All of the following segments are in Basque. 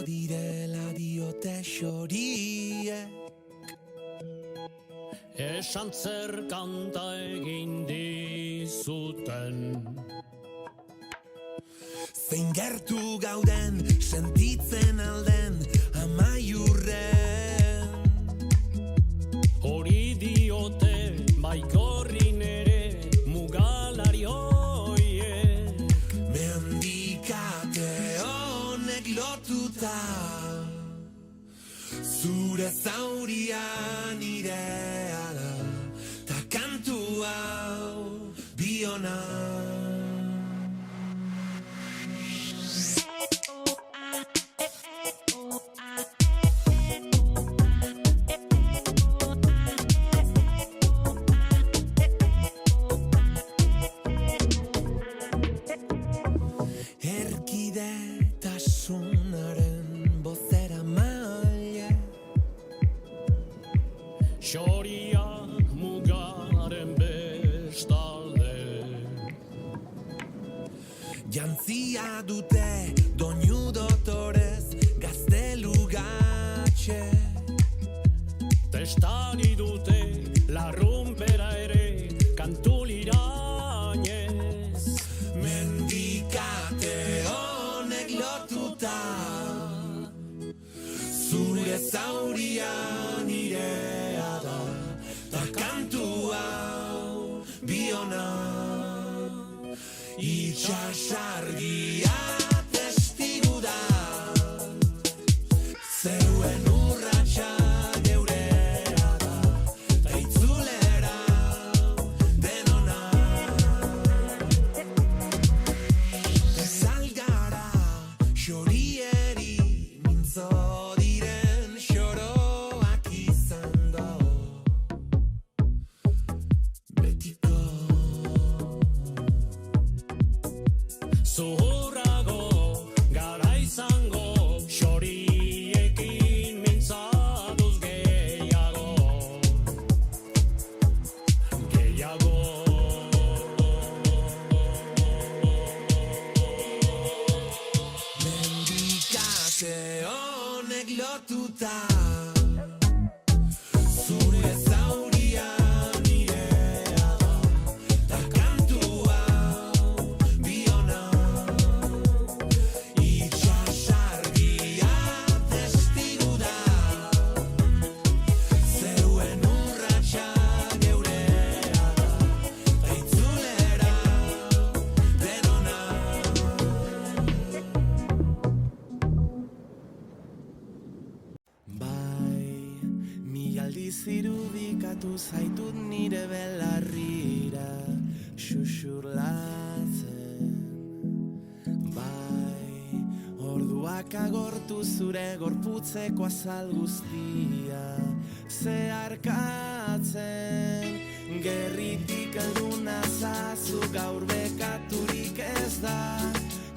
direla diote xoriek. Esan zer kanta egin dizuten. Zein gertu gauden, sentitzen alden, amaiurren. Hori diote, baikorrin ere, mugalari hoiek. Mendikate honek lotuta, zure zauria nirea da, ta kantu hau biona. Erkidetasunaren bozera maile, Xoriak mugaren bestalde. jantzia dute doinu dotorez gaztelugatxe. Testari dute larrumpera ere kantu lirainez. Mendikate honek lotuta, zure zauria nirea da, ta kantu hau biona. Itxasargia testigu da, zeruen urratsa geurea da, ta itzulera denona. Salgara xorieri mintzo diren xoroak izango betiko. Zuhurrago gara izango, xoriekin mintzatuz gehiago. Mendikate honek lotuta, zure zauria nirea da, ta kantu hau biona. Itxasargia testigu da, zeruen urratsa geurea da, ta itzulera denona. Bai, mila aldiz irudikatu zaitut nire belarrira xuxurlatzen. Bai, orduak agortu zure gorputzeko azal guztia zeharkatzen. Gerritik helduna zazu gaur bekaturik ez da,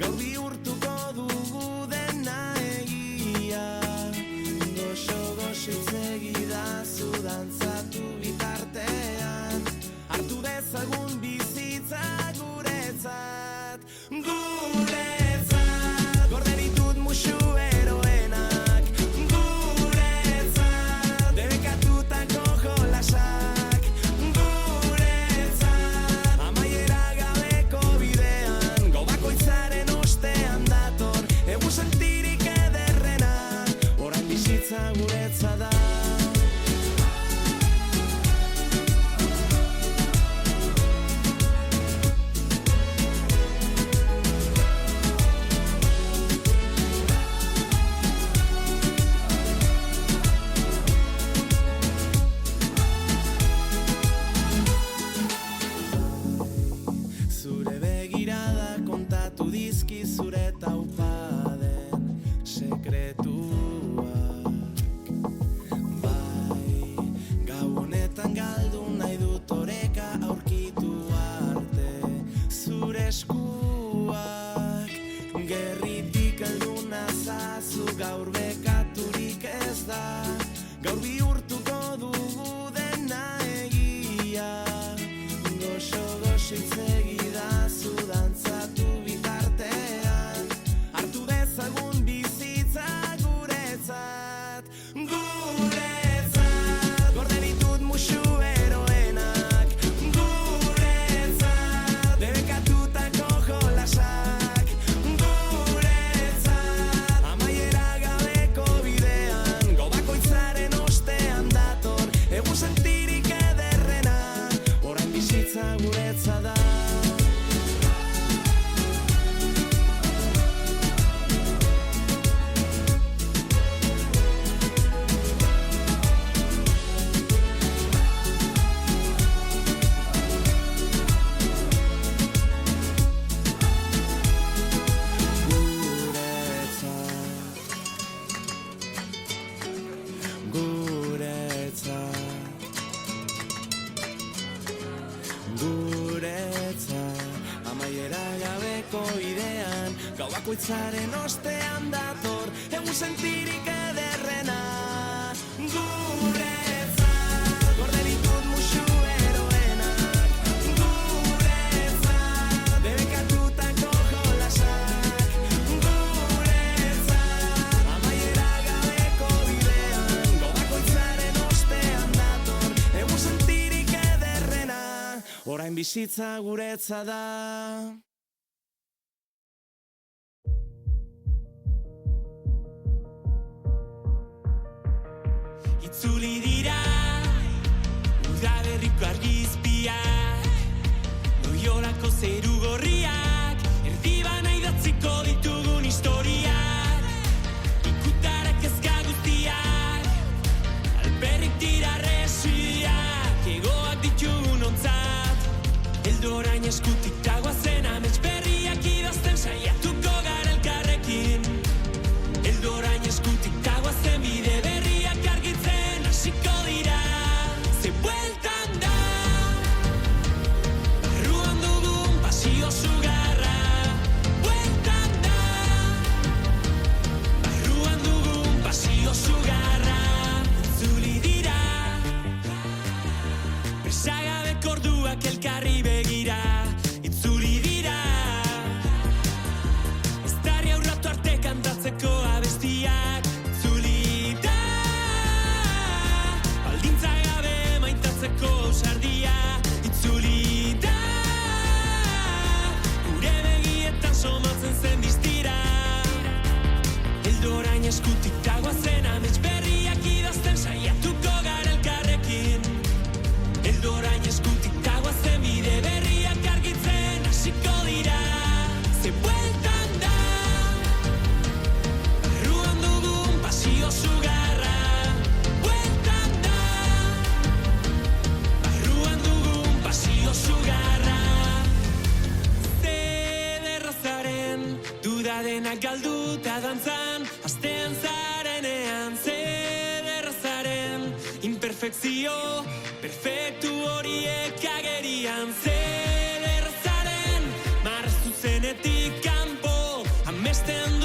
gaur bihurtuko dugu dena egia. Goxo itzegidazu dantzatu bitartean, hartu dezagun bizitza guretzat, guretzat. Gorde ditut musu eroenak, guretzat. Debekatutako jolasak, guretzat. Amaiera gabeko bidean, gau bakoitzaren ostean dator, egun sentirik ederrena, orain bizitza guretza da. Zure begirada kontatu dizki zure taupaden sekretuak. Bai, gau honetan galdu nahi dut oreka aurkitu arte zure eskuak. Gerritik heldu nazazu gaur bekaturik ez da, gaur bihurtuko dugu dena egia. Goxo itzegidazu dantzatu bitartean, hartu dezagun bizitza Gau bakoitzaren ostean dator egun sentirik ederrena. Guretzat gorde ditut musu eroenak, guretzat debekatutako jolasak, guretzat amaiera gabeko bidean, gau bakoitzaren ostean dator egun sentirik ederrena. Orain bizitza guretza da. Itzuli dira udaberriko argizpiak, Loiolako zeru gorriak, erdibana idatziko ditugun historiak, ikutara kezka guztiak, alperrik dira resiak, egoak ditugun ontzat, heldu orain eskutik dagoazen amets berriak idazten saiatuko gara elkarrekin, heldu orain eskutik dagoazen bide berriak argitzen hasiko dira. Ze bueltan da barruan dugun pasio sugarra, bueltan da barruan dugun pasio sugarra. Itzuli dira presagabeko orduak elkarri begira, itzuli dira eztarri aurratu arte kantatzeko abestiak, itzuli da baldintza gabe maitatzeko ausardia, itzuli da gure begietan somatzen zen distira, heldu orain eskutik dagoazen amets berriak idazten saiatuko gara elkarrekin, heldu orain eskutik dagoazen bide berriak argitzen hasiko dira. Ze bueltan da barruan dugun pasio sugarra, bueltan da barruan dugun pasio sugarra. Zederrazaren duda denak galduta dantzan, astean zarenean, zederrazaren imperfekzio perfektu horiek agerian, zederrazaren marra zuzenetik kanpo amesten